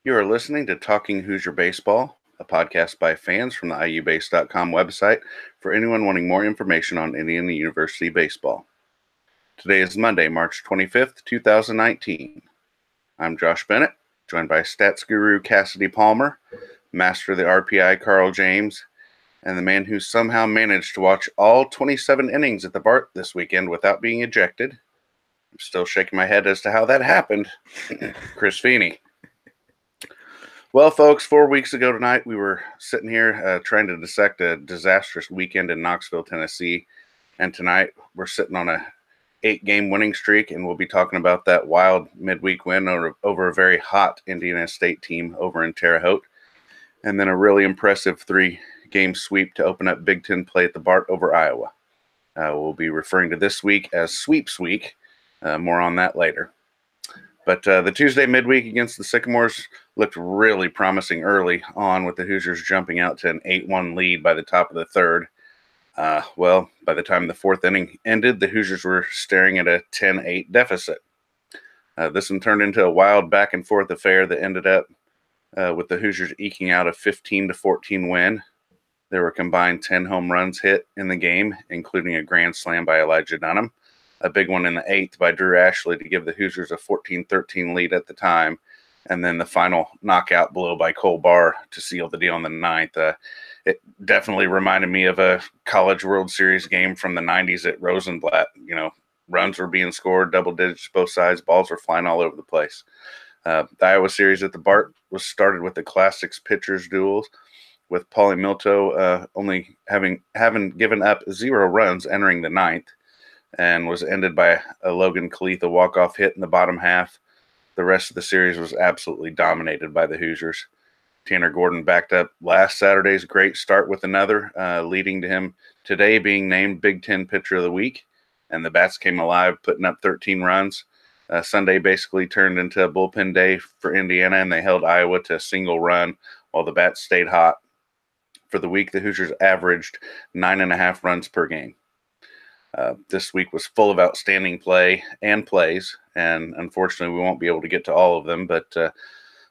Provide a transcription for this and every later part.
You are listening to Talking Hoosier Baseball, a podcast by fans from the IUBase.com website for anyone wanting more information on Indiana University baseball. Today is Monday, March 25th, 2019. I'm Josh Bennett, joined by stats guru Cassidy Palmer, master of the RPI Carl James, and the man who somehow managed to watch all 27 innings at the Bart this weekend without being ejected. I'm still shaking my head as to how that happened. Chris Feeney. Well, folks, 4 weeks ago tonight, we were sitting here trying to dissect a disastrous weekend in Knoxville, Tennessee. And tonight, we're sitting on a 8-game winning streak, and we'll be talking about that wild midweek win over a very hot Indiana State team over in Terre Haute. And then a really impressive 3-game sweep to open up Big Ten play at the Bart over Iowa. We'll be referring to this week as Sweeps Week. More on that later. But the Tuesday midweek against the Sycamores looked really promising early on, with the Hoosiers jumping out to an 8-1 lead by the top of the third. Well, by the time the fourth inning ended, the Hoosiers were staring at a 10-8 deficit. This one turned into a wild back-and-forth affair that ended up with the Hoosiers eking out a 15-14 win. There were combined 10 home runs hit in the game, including a grand slam by Elijah Dunham, a big one in the 8th by Drew Ashley to give the Hoosiers a 14-13 lead at the time, and then the final knockout blow by Cole Barr to seal the deal in the 9th. It definitely reminded me of a College World Series game from the 90s at Rosenblatt. You know, runs were being scored, double digits both sides, balls were flying all over the place. The Iowa series at the Bart was started with the Classics pitchers duels, with Paulie Milto only having given up 0 runs entering the 9th, and was ended by a Logan Kalitha walk-off hit in the bottom half. The rest of the series was absolutely dominated by the Hoosiers. Tanner Gordon backed up last Saturday's great start with another, leading to him today being named Big Ten Pitcher of the Week, and the Bats came alive, putting up 13 runs. Sunday basically turned into a bullpen day for Indiana, and they held Iowa to a single run while the Bats stayed hot. For the week, the Hoosiers averaged 9.5 runs per game. This week was full of outstanding play and plays, and unfortunately we won't be able to get to all of them, but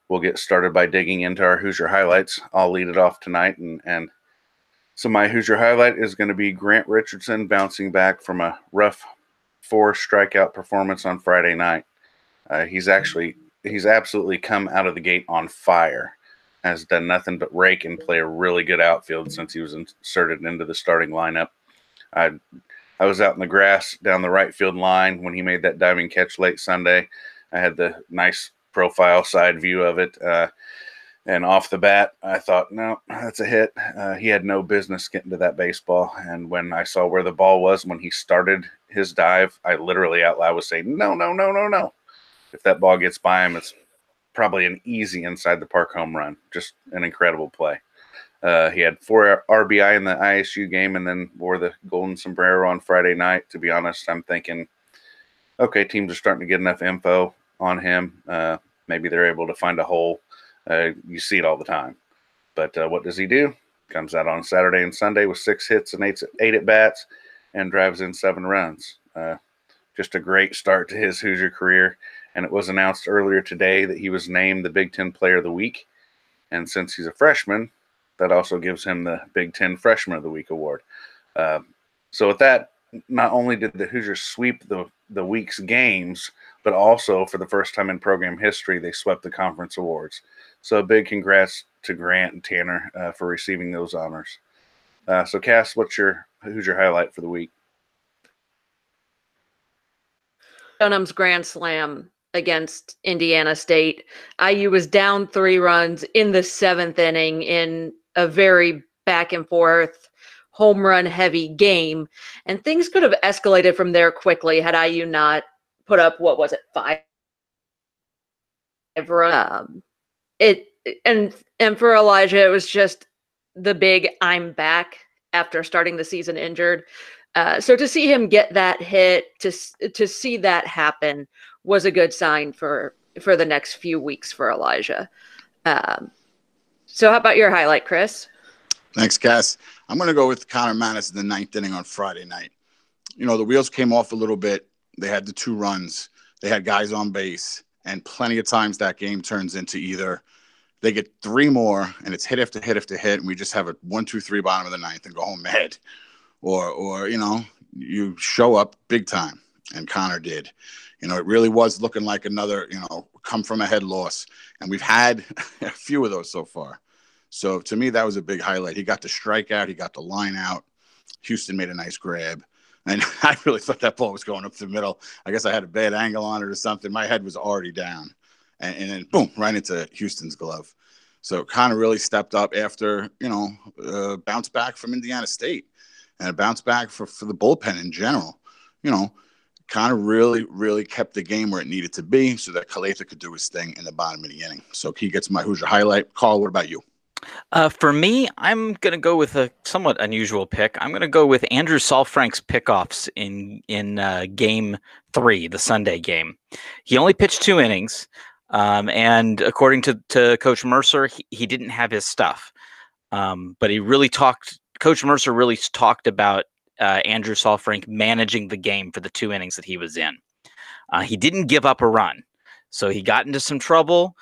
we'll get started by digging into our Hoosier highlights. I'll lead it off tonight, and so my Hoosier highlight is going to be Grant Richardson bouncing back from a rough 4-strikeout performance on Friday night. He's absolutely come out of the gate on fire. Has done nothing but rake and play a really good outfield since he was inserted into the starting lineup. I was out in the grass down the right field line when he made that diving catch late Sunday. I had the nice profile side view of it. And off the bat, I thought, no, that's a hit. He had no business getting to that baseball. And when I saw where the ball was when he started his dive, I literally out loud was saying, no, no, no, no, no. If that ball gets by him, it's probably an easy inside the park home run. Just an incredible play. He had 4 RBI in the ISU game and then wore the golden sombrero on Friday night. To be honest, I'm thinking, okay, teams are starting to get enough info on him. Maybe they're able to find a hole. You see it all the time. But what does he do? Comes out on Saturday and Sunday with 6 hits and 8 at-bats and drives in 7 runs. Just a great start to his Hoosier career. And it was announced earlier today that he was named the Big Ten Player of the Week. And since he's a freshman, that also gives him the Big Ten Freshman of the Week award. So with that, not only did the Hoosiers sweep the week's games, but also for the first time in program history, they swept the conference awards. So a big congrats to Grant and Tanner for receiving those honors. So Cass, what's your Hoosier highlight for the week? Dunham's grand slam against Indiana State. IU was down 3 runs in the 7th inning in a very back and forth, home run heavy game. And things could have escalated from there quickly had IU not put up, 5 runs. And for Elijah, it was just the big I'm back after starting the season injured. So to see him get that hit, to see that happen was a good sign for the next few weeks for Elijah. So how about your highlight, Chris? Thanks, Cass. I'm going to go with Connor Manis in the 9th inning on Friday night. You know, the wheels came off a little bit. They had the 2 runs. They had guys on base. And plenty of times that game turns into either They get 3 more, and it's hit after hit after hit, and we just have a 1-2-3 bottom of the 9th and go home mad. Or you show up big time, and Connor did. It really was looking like another, come from ahead loss, and we've had a few of those so far. So to me, that was a big highlight. He got the strikeout, he got the line out. Houston made a nice grab, and I really thought that ball was going up the middle. I guess I had a bad angle on it or something. My head was already down, and then boom, right into Houston's glove. So Connor really stepped up after, bounce back from Indiana State and a bounce back for the bullpen in general. Connor really, really kept the game where it needed to be so that Calatha could do his thing in the bottom of the inning. So he gets my Hoosier highlight. Carl, what about you? For me, I'm going to go with a somewhat unusual pick. I'm going to go with Andrew Saalfrank's pickoffs in Game 3, the Sunday game. He only pitched 2 innings, and according to Coach Mercer, he didn't have his stuff. But Coach Mercer really talked about Andrew Saalfrank managing the game for the 2 innings that he was in. He didn't give up a run, so he got into some trouble.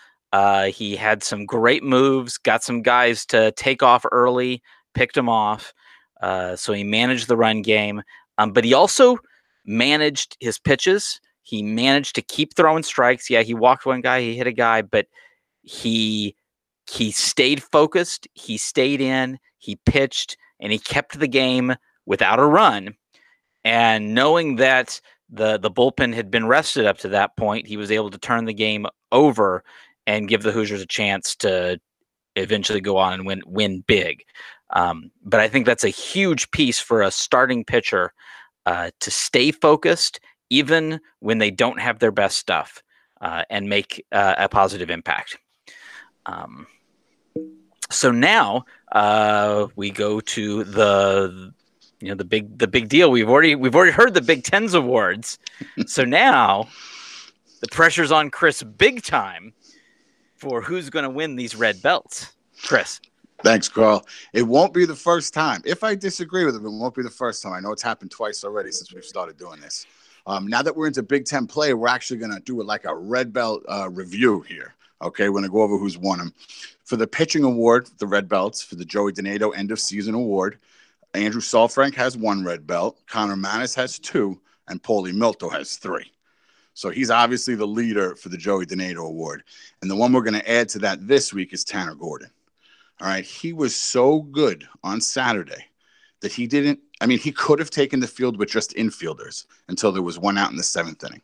He had some great moves, got some guys to take off early, picked them off. So he managed the run game, but he also managed his pitches. He managed to keep throwing strikes. Yeah, he walked one guy, he hit a guy, but he stayed focused. He stayed in, he pitched, and he kept the game without a run. And knowing that the bullpen had been rested up to that point, he was able to turn the game over and give the Hoosiers a chance to eventually go on and win big. But I think that's a huge piece for a starting pitcher to stay focused even when they don't have their best stuff and make a positive impact. So now we go to the big deal. We've already heard the Big Ten's awards. So now the pressure's on Chris big time for who's going to win these red belts. Chris. Thanks, Carl. It won't be the first time. If I disagree with him, it won't be the first time. I know it's happened twice already since we've started doing this. Now that we're into Big Ten play, we're actually going to do it like a red belt review here. Okay, we're going to go over who's won them. For the pitching award, the red belts, for the Joey Donato end of season award, Andrew Saalfrank has 1 red belt, Connor Manis has 2, and Paulie Milto has 3. So he's obviously the leader for the Joey Donato award. And the one we're going to add to that this week is Tanner Gordon. All right, he was so good on Saturday that he could have taken the field with just infielders until there was 1 out in the 7th inning.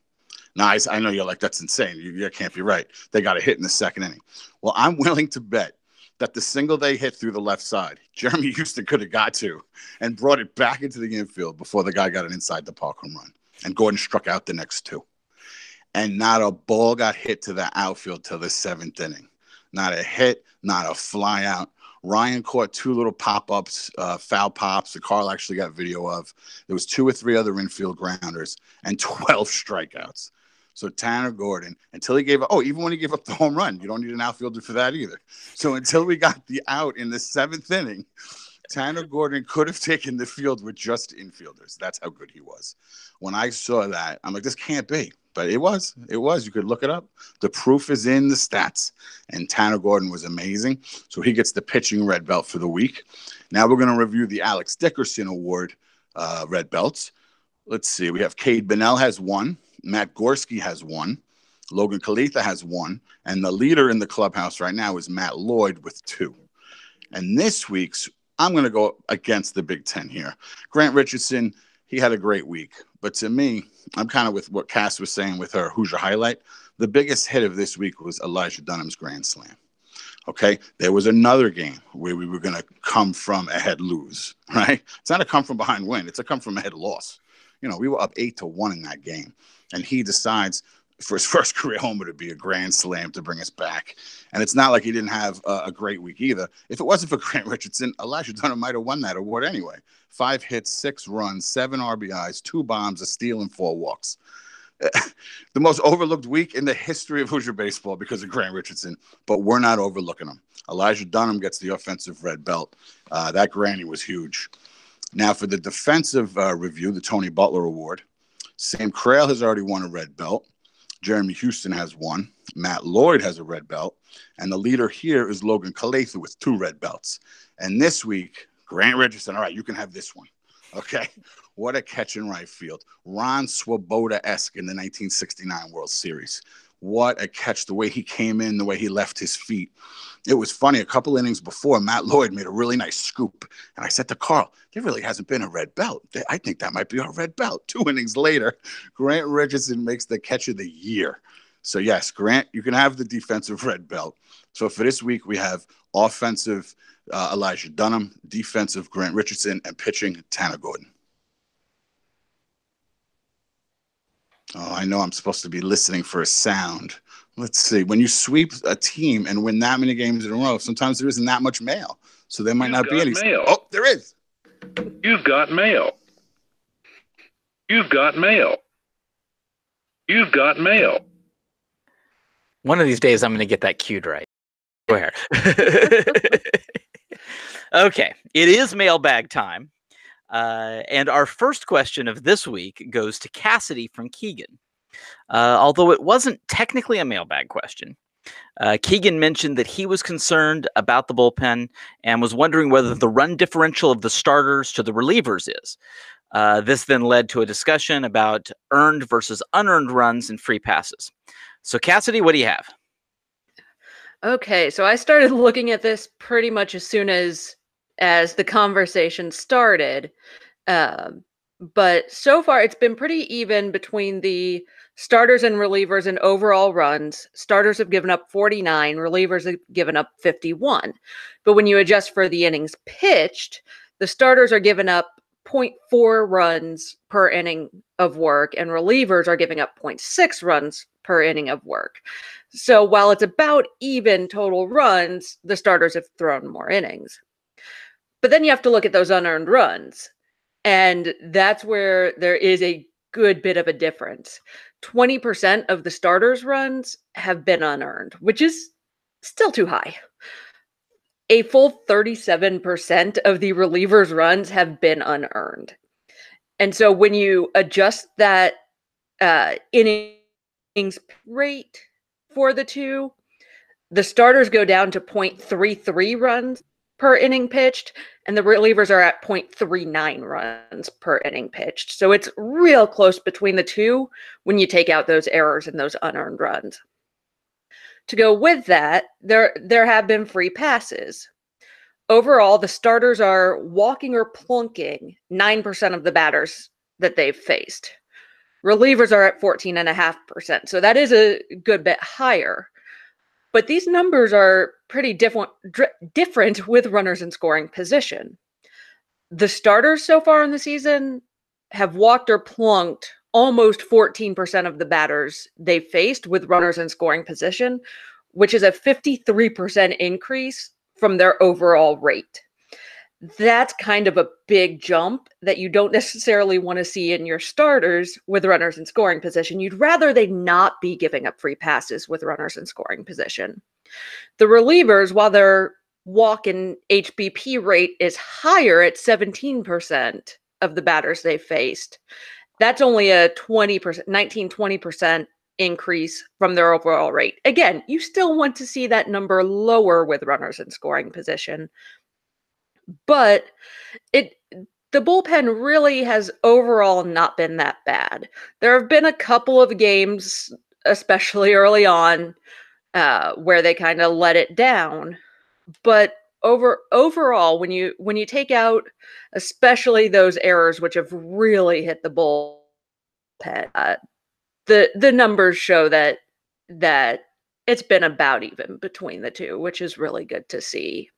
Now, I know you're like, that's insane. You can't be right. They got a hit in the 2nd inning. Well, I'm willing to bet that the single they hit through the left side, Jeremy Houston could have got to and brought it back into the infield before the guy got an inside the park home run. And Gordon struck out the next 2. And not a ball got hit to the outfield till the 7th inning. Not a hit, not a fly out. Ryan caught 2 little pop-ups, foul pops that Carl actually got video of. There was 2 or 3 other infield grounders and 12 strikeouts. So Tanner Gordon, until he gave up, even when he gave up the home run, you don't need an outfielder for that either. So until we got the out in the 7th inning, Tanner Gordon could have taken the field with just infielders. That's how good he was. When I saw that, I'm like, this can't be. But it was. You could look it up. The proof is in the stats. And Tanner Gordon was amazing. So he gets the pitching red belt for the week. Now we're going to review the Alex Dickerson Award red belts. Let's see. We have Cade Bennell has 1. Matt Gorski has 1. Logan Calatha has 1. And the leader in the clubhouse right now is Matt Lloyd with 2. And this week's, I'm going to go against the Big Ten here. Grant Richardson, he had a great week. But to me, I'm kind of with what Cass was saying with her Hoosier highlight. The biggest hit of this week was Elijah Dunham's grand slam. Okay, there was another game where we were going to come from ahead lose, right? It's not a come from behind win. It's a come from ahead loss. We were up 8-1 in that game. And he decides for his first career homer to be a grand slam to bring us back. And it's not like he didn't have a great week either. If it wasn't for Grant Richardson, Elijah Dunham might have won that award anyway. 5 hits, 6 runs, 7 RBIs, 2 bombs, a steal, and 4 walks. The most overlooked week in the history of Hoosier baseball because of Grant Richardson, but we're not overlooking him. Elijah Dunham gets the offensive red belt. That granny was huge. Now for the defensive review, the Tony Butler Award, Sam Crail has already won a red belt. Jeremy Houston has 1. Matt Lloyd has a red belt. And the leader here is Logan Calatha with 2 red belts. And this week, Grant Richardson, all right, you can have this one. Okay. What a catch in right field. Ron Swoboda-esque in the 1969 World Series. What a catch, the way he came in, the way he left his feet. It was funny. A couple innings before, Matt Lloyd made a really nice scoop. And I said to Carl, there really hasn't been a red belt. I think that might be our red belt. 2 innings later, Grant Richardson makes the catch of the year. So, yes, Grant, you can have the defensive red belt. So for this week, we have offensive Elijah Dunham, defensive Grant Richardson, and pitching Tanner Gordon. Oh, I know I'm supposed to be listening for a sound. Let's see. When you sweep a team and win that many games in a row, sometimes there isn't that much mail. So there might not be any. Mail. Oh, there is. You've got mail. You've got mail. You've got mail. One of these days, I'm going to get that cued right. Where? Okay, it is mailbag time. And our first question of this week goes to Cassidy from Keegan. Although it wasn't technically a mailbag question, Keegan mentioned that he was concerned about the bullpen and was wondering whether the run differential of the starters to the relievers is. This then led to a discussion about earned versus unearned runs and free passes. So Cassidy, what do you have? Okay, so I started looking at this pretty much as soon as the conversation started. But so far, it's been pretty even between the starters and relievers in overall runs. Starters have given up 49, relievers have given up 51. But when you adjust for the innings pitched, the starters are giving up 0.4 runs per inning of work, and relievers are giving up 0.6 runs per inning of work. So while it's about even total runs, the starters have thrown more innings. But then you have to look at those unearned runs. And that's where there is a good bit of a difference. 20% of the starters' runs have been unearned, which is still too high. A full 37% of the relievers' runs have been unearned. And so when you adjust that innings rate for the two, the starters go down to 0.33 runs per inning pitched, and the relievers are at 0.39 runs per inning pitched. So it's real close between the two when you take out those errors and those unearned runs. To go with that, there have been free passes. Overall, the starters are walking or plunking 9% of the batters that they've faced. Relievers are at 14.5%, so that is a good bit higher. But these numbers are pretty different with runners in scoring position. The starters so far in the season have walked or plunked almost 14% of the batters they faced with runners in scoring position, which is a 53% increase from their overall rate. That's kind of a big jump that you don't necessarily want to see in your starters with runners in scoring position. You'd rather they not be giving up free passes with runners in scoring position. The relievers, while their walk and HBP rate is higher at 17% of the batters they faced, that's only a 19-20% increase from their overall rate. Again, you still want to see that number lower with runners in scoring position. But the bullpen really has overall not been that bad. There have been a couple of games, especially early on, where they kind of let it down. But overall, when you take out especially those errors which have really hit the bullpen, the numbers show that it's been about even between the two, which is really good to see.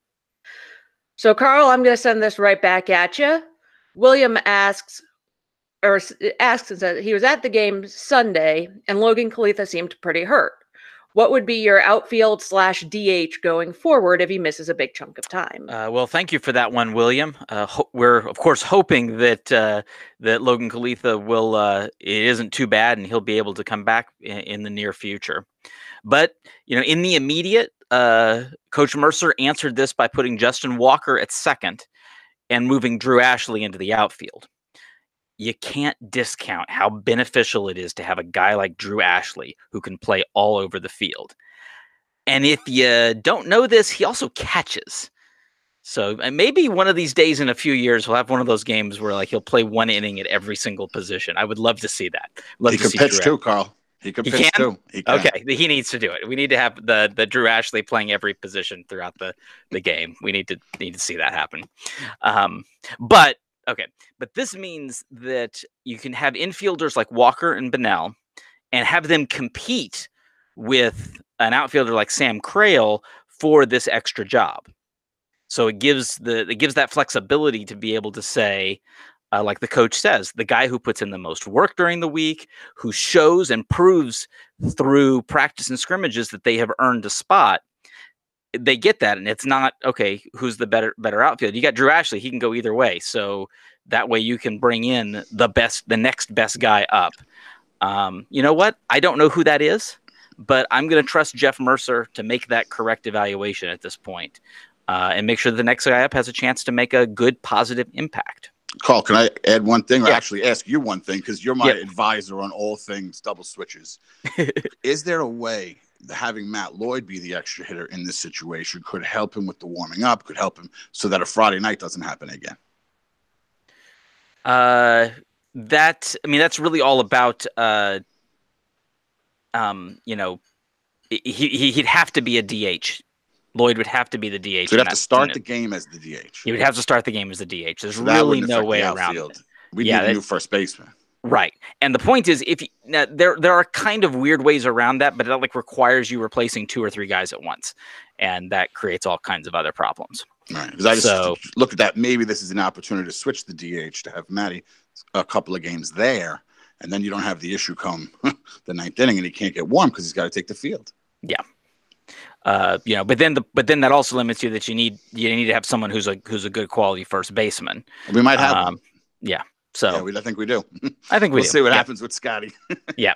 So, Carl, I'm going to send this right back at you. William asks and says he was at the game Sunday, and Logan Calatha seemed pretty hurt. What would be your outfield / DH going forward if he misses a big chunk of time? Well, thank you for that one, William. We're of course hoping that that Logan Calatha will it isn't too bad and he'll be able to come back in the near future. But in the immediate, Coach Mercer answered this by putting Justin Walker at second and moving Drew Ashley into the outfield. you can't discount how beneficial it is to have a guy like Drew Ashley who can play all over the field. And if you don't know this, he also catches. So maybe one of these days in a few years, we'll have one of those games where like he'll play one inning at every single position. I would love to see that. He could pitch too, Carl. He could pitch too. He can. Okay, he needs to do it. We need to have the Drew Ashley playing every position throughout the game. We need to see that happen. But this means that you can have infielders like Walker and Bennell and have them compete with an outfielder like Sam Crail for this extra job. So it gives that flexibility to be able to say, like the coach says, the guy who puts in the most work during the week, who shows and proves through practice and scrimmages that they have earned a spot, they get that. And it's not, okay, who's the better outfield? You got Drew Ashley. He can go either way. So that way you can bring in the next best guy up. You know what? I don't know who that is, but I'm going to trust Jeff Mercer to make that correct evaluation at this point, and make sure the next guy up has a chance to make a good, positive impact. Carl, can I add one thing, or Yeah. actually ask you one thing, because you're my advisor on all things double switches. Is there a way that having Matt Lloyd be the extra hitter in this situation could help him with the warming up, could help him so that a Friday night doesn't happen again? That's really all about, he'd have to be a DH. Lloyd would have to be the DH. So he'd have to start the game as the DH. He would have to start the game as the DH. There's So that really wouldn't no affect way the around outfield. it. We need a new first baseman. Right. And the point is, there are kind of weird ways around that, but it requires you replacing 2 or 3 guys at once, and that creates all kinds of other problems. Right. Because I just look at that. Maybe this is an opportunity to switch the DH to have Matty a couple of games there, and then you don't have the issue come the 9th inning and he can't get warm because he's got to take the field. Yeah. But then that also limits you that you need to have someone who's a good quality first baseman. We might have one. Yeah. So I think we do. I think we'll see what happens with Scotty. Yeah.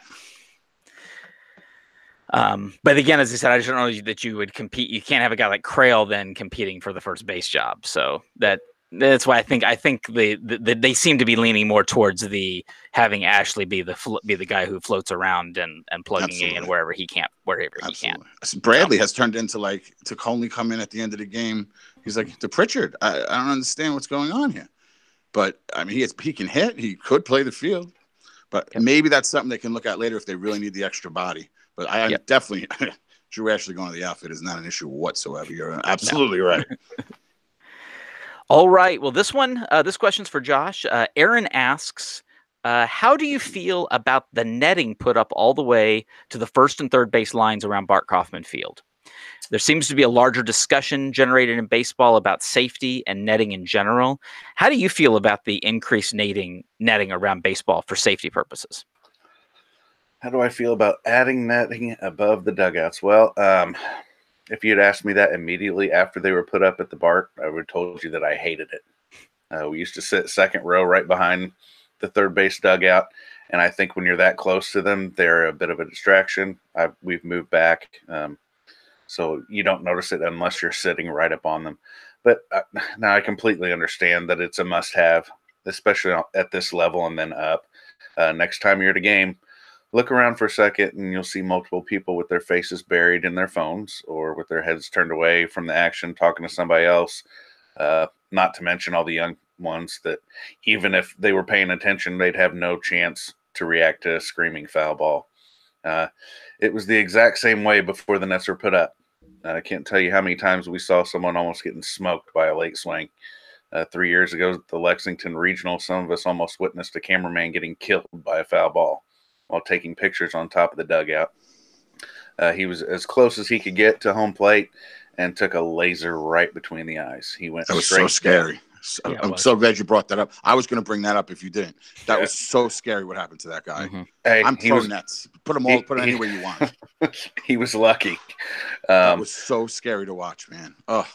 But again, as I said, I just don't know that you would compete. You can't have a guy like Crail then competing for the first base job. So that's why I think they seem to be leaning more towards the having Ashley be the guy who floats around and plugging in wherever he can. Bradley has turned into to only come in at the end of the game. He's like, to Pritchard, I don't understand what's going on here. But I mean, he can hit. He could play the field. But maybe that's something they can look at later if they really need the extra body. But I am definitely Drew Ashley going to the outfit is not an issue whatsoever. You're absolutely right. All right. Well, this question's for Josh. Aaron asks, how do you feel about the netting put up all the way to the first and third base lines around Bart Kaufman Field? There seems to be a larger discussion generated in baseball about safety and netting in general. How do you feel about the increased netting around baseball for safety purposes? How do I feel about adding netting above the dugouts? Well, if you'd asked me that immediately after they were put up at the Bart, I would have told you that I hated it. We used to sit second row right behind the third base dugout, and I think when you're that close to them, they're a bit of a distraction. We've moved back, so you don't notice it unless you're sitting right up on them. But now I completely understand that it's a must-have, especially at this level and then up. Next time you're at a game, look around for a second and you'll see multiple people with their faces buried in their phones or with their heads turned away from the action talking to somebody else. Not to mention all the young ones that even if they were paying attention, they'd have no chance to react to a screaming foul ball. It was the exact same way before the nets were put up. I can't tell you how many times we saw someone almost getting smoked by a late swing. 3 years ago at the Lexington Regional, some of us almost witnessed a cameraman getting killed by a foul ball while taking pictures on top of the dugout. He was as close as he could get to home plate and took a laser right between the eyes. He went. That was so scary. I'm so glad you brought that up. I was going to bring that up if you didn't. That was so scary what happened to that guy. Mm-hmm. Hey, I'm pro nets. Put them all. Put it any way you want. He was lucky. That was so scary to watch, man. Ugh.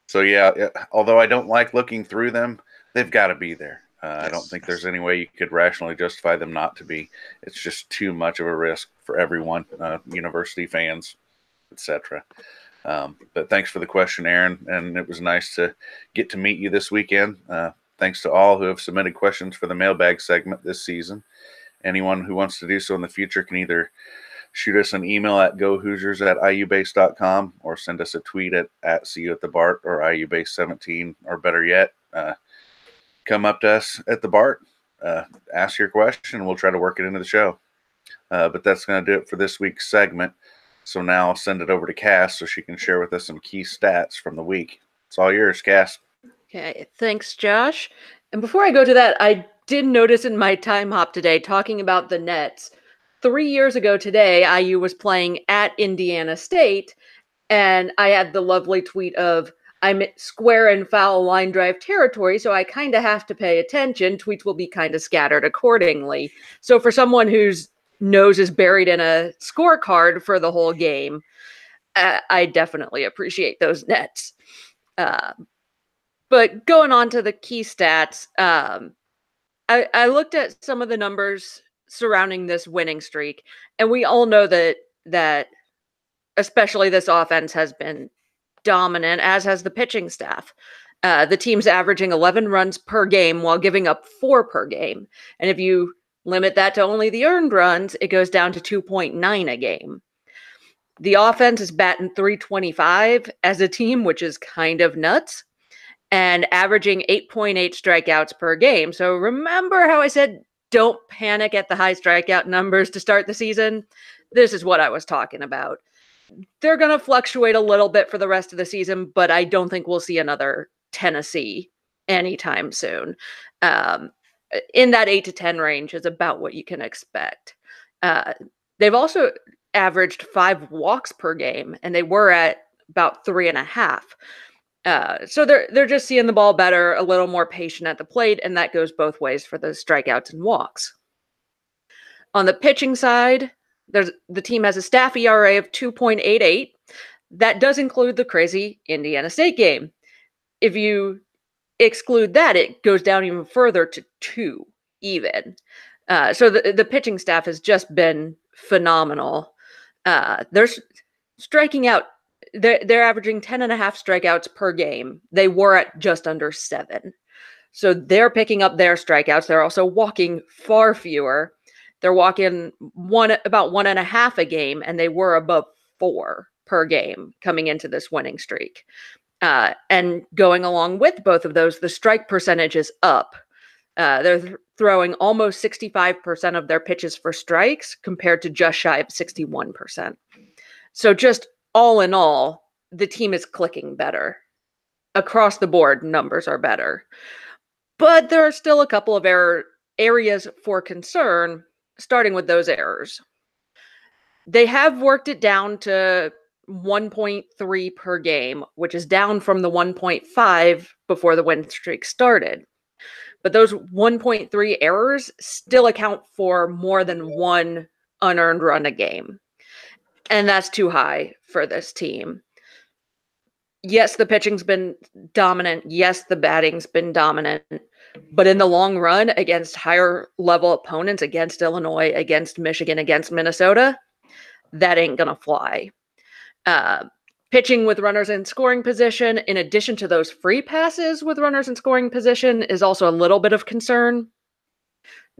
So yeah, although I don't like looking through them, they've got to be there. I don't think there's any way you could rationally justify them not to be. It's just too much of a risk for everyone, university fans, etc. But thanks for the question, Aaron, and it was nice to get to meet you this weekend. Thanks to all who have submitted questions for the mailbag segment this season. Anyone who wants to do so in the future can either shoot us an email at gohoosiers@iubase.com or send us a tweet at @seeyouatthebart or iubase17, or better yet, come up to us at the BART, ask your question, and we'll try to work it into the show. But that's going to do it for this week's segment. So now I'll send it over to Cass so she can share with us some key stats from the week. It's all yours, Cass. Okay, thanks, Josh. And before I go to that, I did notice in my time hop today, talking about the Nets, 3 years ago today, IU was playing at Indiana State, and I had the lovely tweet of, I'm square and foul line drive territory, so I kind of have to pay attention. Tweets will be kind of scattered accordingly. So for someone whose nose is buried in a scorecard for the whole game, I definitely appreciate those Nets. But going on to the key stats, I looked at some of the numbers surrounding this winning streak, and we all know that especially this offense has been dominant, as has the pitching staff. The team's averaging 11 runs per game while giving up 4 per game. And if you limit that to only the earned runs, it goes down to 2.9 a game. The offense is batting .325 as a team, which is kind of nuts, and averaging 8.8 strikeouts per game. So remember how I said don't panic at the high strikeout numbers to start the season? This is what I was talking about. They're going to fluctuate a little bit for the rest of the season, but I don't think we'll see another Tennessee anytime soon. In that 8 to 10 range is about what you can expect. They've also averaged 5 walks per game, and they were at about 3.5. So they're just seeing the ball better, a little more patient at the plate, and that goes both ways for the strikeouts and walks. On the pitching side, the team has a staff ERA of 2.88. That does include the crazy Indiana State game. If you exclude that, it goes down even further to 2 even. So the pitching staff has just been phenomenal. They're striking out. They're averaging 10.5 strikeouts per game. They were at just under 7. So they're picking up their strikeouts. They're also walking far fewer. They're walking about 1.5 a game, and they were above 4 per game coming into this winning streak. And going along with both of those, the strike percentage is up. They're throwing almost 65% of their pitches for strikes compared to just shy of 61%. So just all in all, the team is clicking better. Across the board, numbers are better. But there are still a couple of areas for concern, starting with those errors. They have worked it down to 1.3 per game, which is down from the 1.5 before the win streak started. But those 1.3 errors still account for more than 1 unearned run a game. And that's too high for this team. Yes, the pitching's been dominant. Yes, the batting's been dominant. But in the long run, against higher level opponents, against Illinois, against Michigan, against Minnesota, that ain't going to fly. Pitching with runners in scoring position, in addition to those free passes with runners in scoring position, is also a little bit of concern.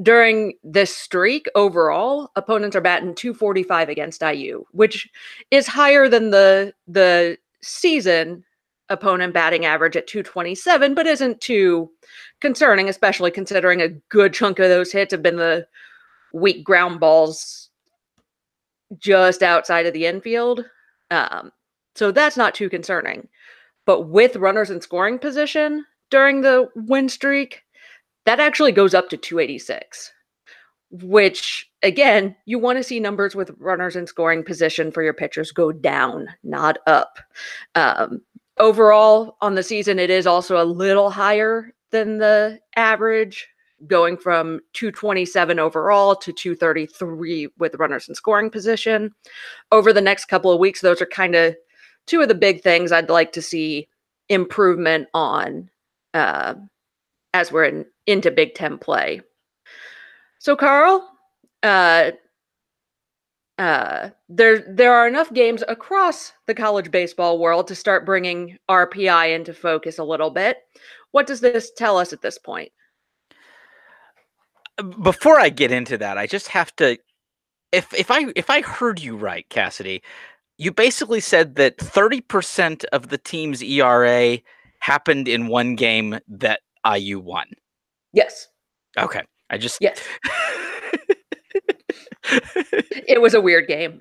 During this streak, overall, opponents are batting .245 against IU, which is higher than the season opponent batting average at .227, but isn't too concerning, especially considering a good chunk of those hits have been the weak ground balls just outside of the infield. So that's not too concerning. But with runners in scoring position during the win streak, that actually goes up to .286, which, again, you want to see numbers with runners in scoring position for your pitchers go down, not up. Overall, on the season, it is also a little higher than the average, going from .227 overall to .233 with runners in scoring position. Over the next couple of weeks, those are kind of 2 of the big things I'd like to see improvement on as we're into Big Ten play. So, Carl, there are enough games across the college baseball world to start bringing RPI into focus a little bit. What does this tell us at this point? Before I get into that, I just have to, if I heard you right, Cassidy, you basically said that 30% of the team's ERA happened in one game that IU won. Yes. Okay. I just Yes. It was a weird game.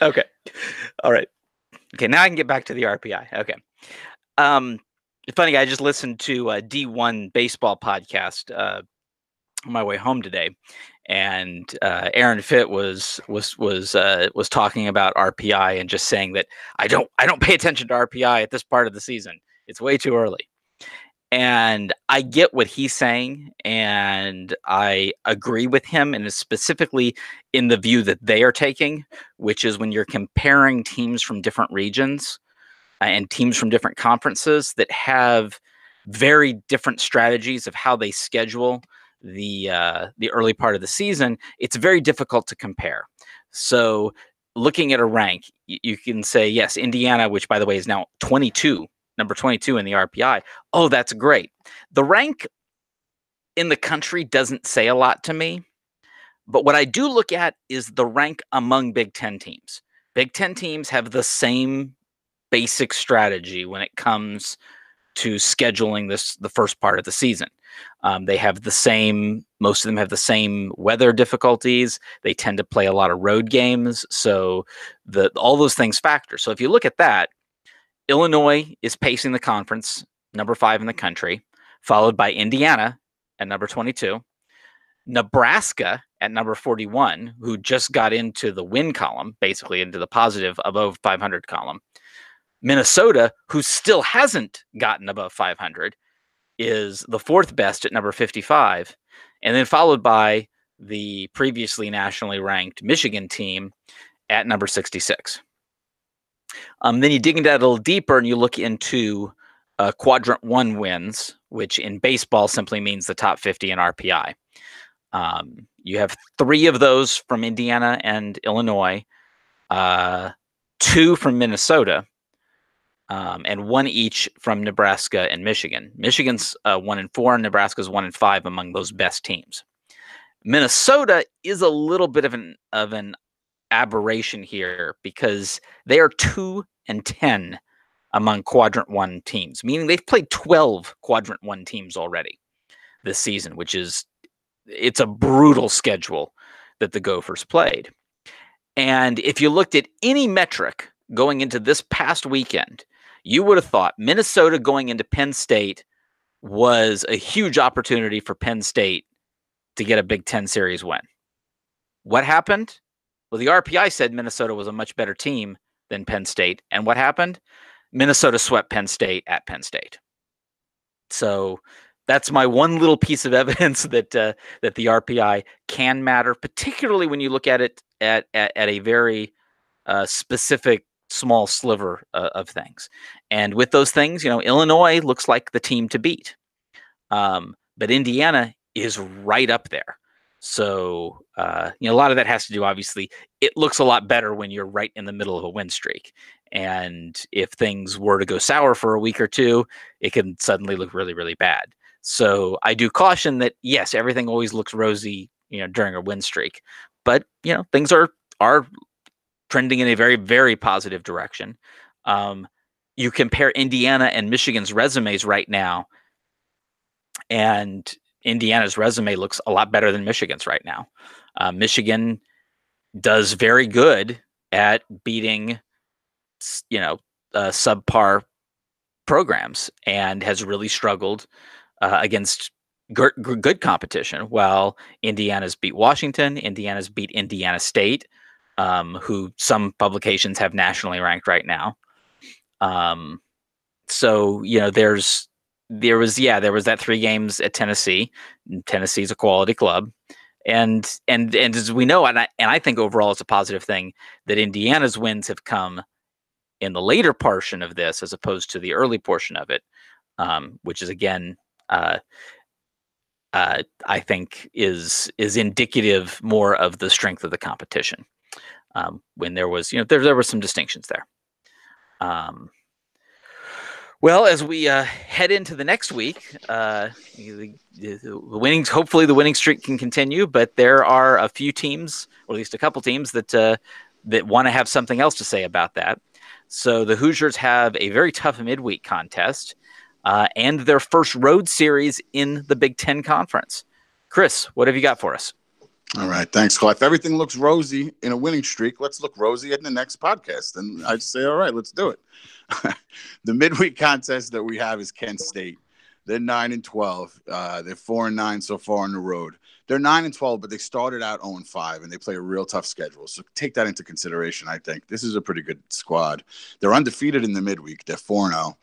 Okay. All right. Okay, now I can get back to the RPI. Okay. It's funny, I just listened to a D1 baseball podcast on my way home today, and Aaron Fitt was talking about RPI and just saying that I don't pay attention to RPI at this part of the season. It's way too early. And I get what he's saying, and I agree with him, and specifically in the view that they are taking, which is when you're comparing teams from different regions and teams from different conferences that have very different strategies of how they schedule the early part of the season, it's very difficult to compare. So looking at a rank, you can say, yes, Indiana, which by the way is now number 22 in the RPI. Oh, that's great. The rank in the country doesn't say a lot to me, but what I do look at is the rank among Big Ten teams. Big Ten teams have the same basic strategy when it comes to scheduling the first part of the season. They have the same, most of them have the same weather difficulties. They tend to play a lot of road games. So all those things factor. So if you look at that, Illinois is pacing the conference, number 5 in the country, followed by Indiana at number 22, Nebraska at number 41, who just got into the win column, basically into the positive above 500 column. Minnesota, who still hasn't gotten above 500, is the 4th best at number 55, and then followed by the previously nationally ranked Michigan team at number 66. Then you dig into that a little deeper and you look into quadrant 1 wins, which in baseball simply means the top 50 in RPI. You have 3 of those from Indiana and Illinois, 2 from Minnesota, and 1 each from Nebraska and Michigan. Michigan's 1-4, and Nebraska's 1-5 among those best teams. Minnesota is a little bit of an aberration here because they are 2-10 among quadrant 1 teams, meaning they've played 12 quadrant 1 teams already this season, it's a brutal schedule that the Gophers played. And if you looked at any metric going into this past weekend, you would have thought Minnesota going into Penn State was a huge opportunity for Penn State to get a Big Ten series win. What happened? Well, the RPI said Minnesota was a much better team than Penn State. And what happened? Minnesota swept Penn State at Penn State. So that's my one little piece of evidence that the RPI can matter, particularly when you look at it at a very specific small sliver of things. And with those things, Illinois looks like the team to beat. But Indiana is right up there. So, a lot of that has to do, obviously, it looks a lot better when you're right in the middle of a win streak. And if things were to go sour for a week or two, it can suddenly look really, really bad. So I do caution that, yes, everything always looks rosy, during a win streak. But, things are trending in a very, very positive direction. You compare Indiana and Michigan's resumes right now, and Indiana's resume looks a lot better than Michigan's right now. Michigan does very good at beating, subpar programs and has really struggled against good competition. While Indiana's beat Washington, Indiana's beat Indiana State, who some publications have nationally ranked right now. So, there was that 3 games at Tennessee. Tennessee's a quality club. And as we know, and I think overall it's a positive thing that Indiana's wins have come in the later portion of this as opposed to the early portion of it, which is, again, I think is indicative more of the strength of the competition. When there was, there were some distinctions there. Well, as we head into the next week, the winnings, hopefully the winning streak can continue, but there are a few teams, or at least a couple teams, that want to have something else to say about that. So the Hoosiers have a very tough midweek contest and their first road series in the Big Ten Conference. Chris, what have you got for us? All right. Thanks, Cole. If everything looks rosy in a winning streak, let's look rosy in the next podcast. And I'd say, all right, let's do it. The midweek contest that we have is Kent State. They're 9-12. They're 4-9 so far on the road. They're 9-12, but they started out 0-5, and they play a real tough schedule. So take that into consideration, I think. This is a pretty good squad. They're undefeated in the midweek. They're 4-0.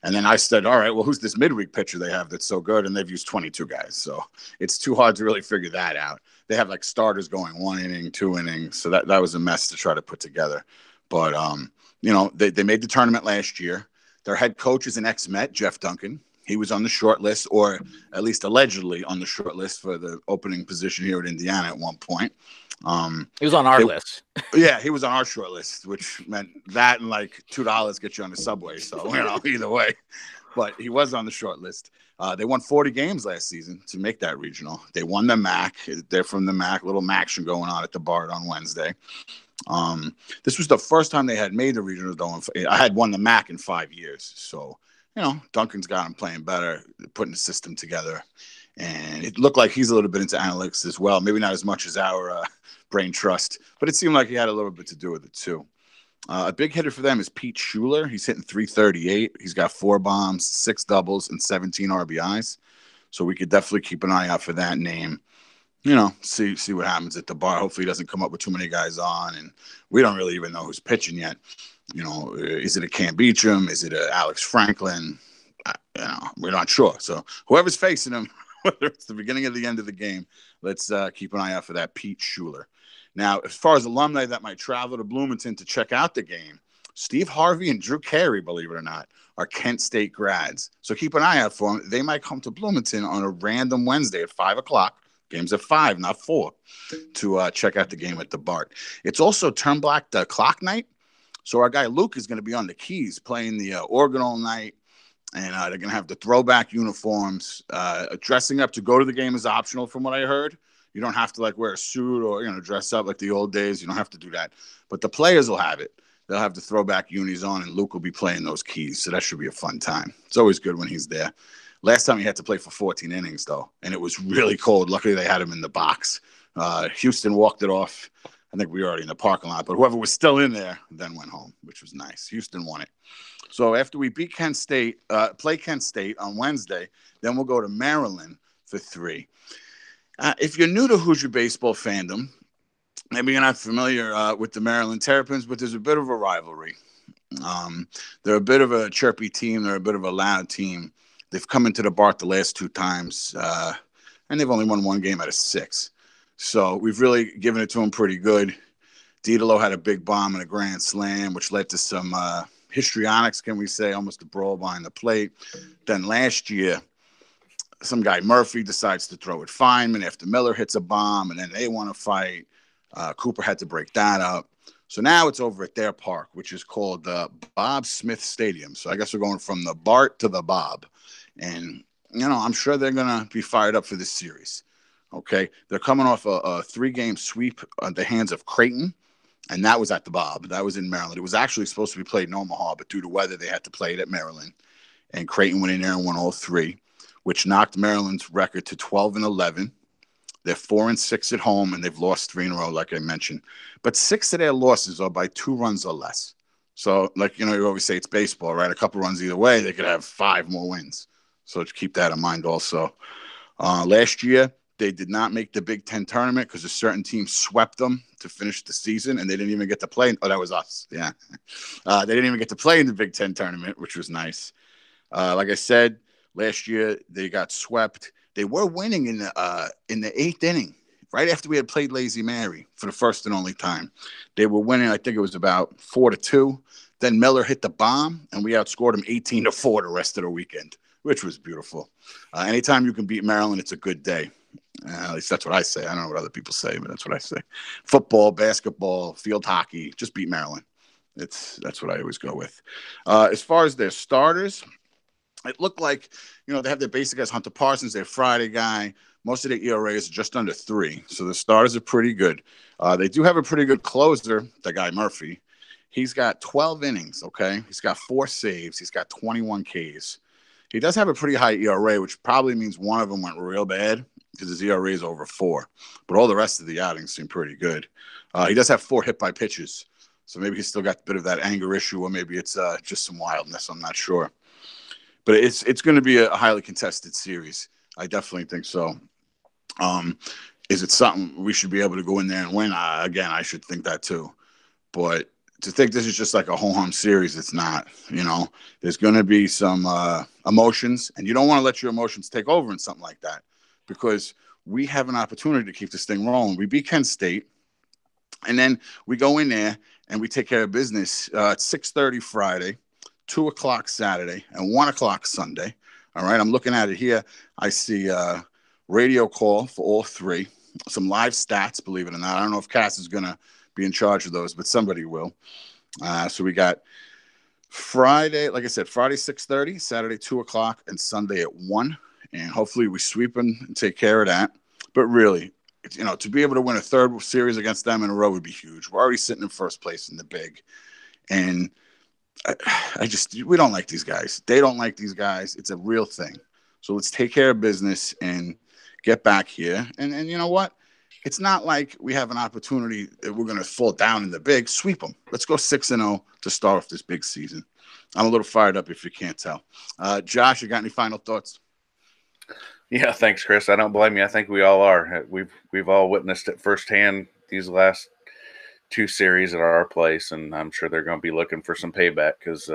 And then I said, all right, well, who's this midweek pitcher they have that's so good? And they've used 22 guys. So it's too hard to really figure that out. They have like starters going 1 inning, 2 innings. So that was a mess to try to put together. But, they made the tournament last year. Their head coach is an ex-Met, Jeff Duncan. He was on the short list, or at least allegedly on the short list for the opening position here at Indiana at one point. He was on our list. Yeah, he was on our short list, which meant that and like $2 get you on the subway. So, either way. But he was on the short list. They won 40 games last season to make that regional. They won the MAC. They're from the MAC, little MACtion going on at the BART on Wednesday. This was the first time they had made the regional, though. I had won the MAC in 5 years. So, Duncan's got him playing better, putting the system together. And it looked like he's a little bit into analytics as well. Maybe not as much as our brain trust, but it seemed like he had a little bit to do with it too. A big hitter for them is Pete Schuler. He's hitting .338. He's got 4 bombs, 6 doubles, and 17 RBIs. So we could definitely keep an eye out for that name. See what happens at the bar. Hopefully he doesn't come up with too many guys on. And we don't really even know who's pitching yet. Is it a Cam Beecham? Is it a Alex Franklin? We're not sure. So whoever's facing him, whether it's the beginning or the end of the game, let's keep an eye out for that Pete Schuler. Now, as far as alumni that might travel to Bloomington to check out the game, Steve Harvey and Drew Carey, believe it or not, are Kent State grads. So keep an eye out for them. They might come to Bloomington on a random Wednesday at 5 o'clock. Game's at 5, not 4, to check out the game at the BART. It's also Turn Black the Clock night. So our guy Luke is going to be on the keys playing the organ all night. And they're going to have the throwback uniforms. Dressing up to go to the game is optional from what I heard. You don't have to wear a suit or, dress up like the old days. You don't have to do that. But the players will have it. They'll have the throwback unis on, and Luke will be playing those keys. So that should be a fun time. It's always good when he's there. Last time he had to play for 14 innings, though, and it was really cold. Luckily, they had him in the box. Houston walked it off. I think we were already in the parking lot, but whoever was still in there then went home, which was nice. Houston won it. So after we beat Kent State, play Kent State on Wednesday, then we'll go to Maryland for 3. If you're new to Hoosier baseball fandom, maybe you're not familiar with the Maryland Terrapins, but there's a bit of a rivalry. They're a bit of a chirpy team. They're a bit of a loud team. They've come into the BART the last 2 times, and they've only won 1 game out of 6. So we've really given it to them pretty good. Didolo had a big bomb and a grand slam, which led to some histrionics, can we say, almost a brawl behind the plate. Then last year, some guy Murphy decides to throw at Feynman after Miller hits a bomb, and then they want to fight. Cooper had to break that up. So now it's over at their park, which is called the Bob Smith Stadium. So I guess we're going from the BART to the Bob. And, I'm sure they're going to be fired up for this series. Okay. They're coming off a 3-game sweep at the hands of Creighton. And that was at the Bob. That was in Maryland. It was actually supposed to be played in Omaha, but due to weather, they had to play it at Maryland. And Creighton went in there and won all 3, which knocked Maryland's record to 12-11. They're 4-6 at home, and they've lost 3 in a row, like I mentioned. But 6 of their losses are by 2 runs or less. So, you always say it's baseball, right? A couple runs either way, they could have 5 more wins. So keep that in mind also. Last year, they did not make the Big Ten tournament because a certain team swept them to finish the season, and they didn't even get to play. Oh, that was us. Yeah. They didn't even get to play in the Big Ten tournament, which was nice. Like I said, last year they got swept. They were winning in the 8th inning, right after we had played Lazy Mary for the first and only time. They were winning, I think it was about 4-2. Then Miller hit the bomb, and we outscored them 18-4 the rest of the weekend. which was beautiful. Anytime you can beat Maryland, it's a good day. At least that's what I say. I don't know what other people say, but that's what I say. Football, basketball, field hockey, just beat Maryland. That's what I always go with. As far as their starters, it looked like, they have their basic guys, Hunter Parsons, their Friday guy. Most of their ERAs are just under 3. So the starters are pretty good. They do have a pretty good closer, the guy Murphy. He's got 12 innings, okay? He's got 4 saves. He's got 21 Ks. He does have a pretty high ERA, which probably means one of them went real bad because his ERA is over 4. But all the rest of the outings seem pretty good. He does have 4 hit by pitches. So maybe he's still got a bit of that anger issue, or maybe it's just some wildness. I'm not sure. But it's going to be a highly contested series. I definitely think so. Is it something we should be able to go in there and win? Again, I should think that too. But to think this is just like a home series, it's not. There's going to be some emotions, and you don't want to let your emotions take over in something like that, because we have an opportunity to keep this thing rolling. We beat Kent State, and then we go in there and we take care of business at 6:30 Friday, 2 o'clock Saturday, and 1 o'clock Sunday. All right, I'm looking at it here. I see radio call for all 3. Some live stats, believe it or not. I don't know if Cass is going to be in charge of those, but somebody will. So we got Friday, like I said, Friday 6:30, Saturday 2 o'clock, and Sunday at 1. And hopefully we sweep them and take care of that. But really, to be able to win a third series against them in a row would be huge. We're already sitting in first place in the big. And we don't like these guys. They don't like these guys. It's a real thing. So let's take care of business and get back here. And you know what? It's not like we have an opportunity that we're going to fall down in the big. Sweep them. Let's go 6-0 to start off this big season. I'm a little fired up if you can't tell. Josh, you got any final thoughts? Yeah, thanks, Chris. I don't blame you. I think we all are. We've all witnessed it firsthand these last 2 series at our place, and I'm sure they're going to be looking for some payback because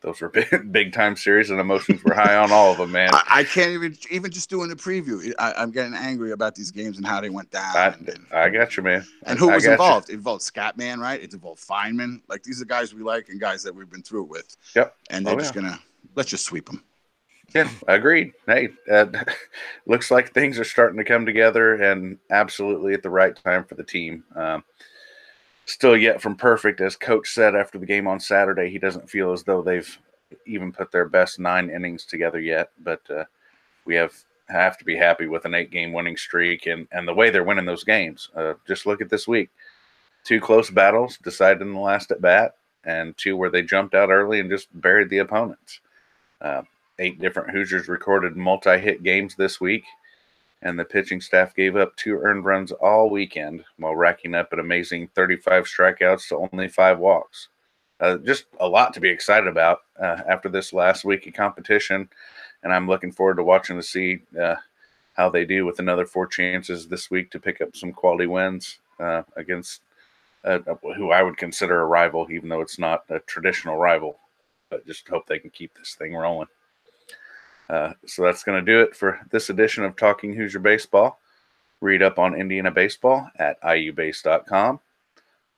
those were big time series, and emotions were high on all of them, man. I can't even just doing the preview. I'm getting angry about these games and how they went down. I got you, man. And who was involved? It involved Scatman, right? It involved Feynman. Like, these are guys we like and guys that we've been through with. Yep. And they're let's just sweep them. Yeah, agreed. Hey, looks like things are starting to come together, and absolutely at the right time for the team. Still yet from perfect, as Coach said after the game on Saturday. He doesn't feel as though they've even put their best 9 innings together yet, but we have to be happy with an 8-game winning streak and the way they're winning those games. Just look at this week. 2 close battles decided in the last at bat, and 2 where they jumped out early and just buried the opponents. 8 different Hoosiers recorded multi-hit games this week, and the pitching staff gave up 2 earned runs all weekend while racking up an amazing 35 strikeouts to only 5 walks. Just a lot to be excited about after this last week of competition, and I'm looking forward to watching to see how they do with another 4 chances this week to pick up some quality wins against who I would consider a rival, even though it's not a traditional rival. But just hope they can keep this thing rolling. So that's going to do it for this edition of Talking Hoosier Baseball. Read up on Indiana baseball at iubase.com.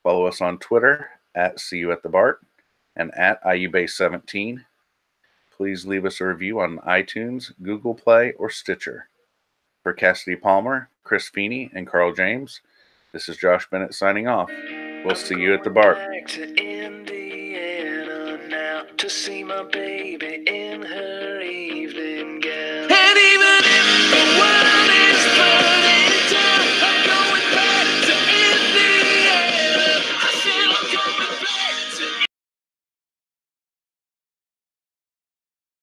Follow us on Twitter at CUAtTheBart and at IUBase17. Please leave us a review on iTunes, Google Play, or Stitcher. For Cassidy Palmer, Chris Feeney, and Carl James, this is Josh Bennett signing off. We'll see you at the bar. Back to Indiana now to see my baby in her evening gown. And even if the world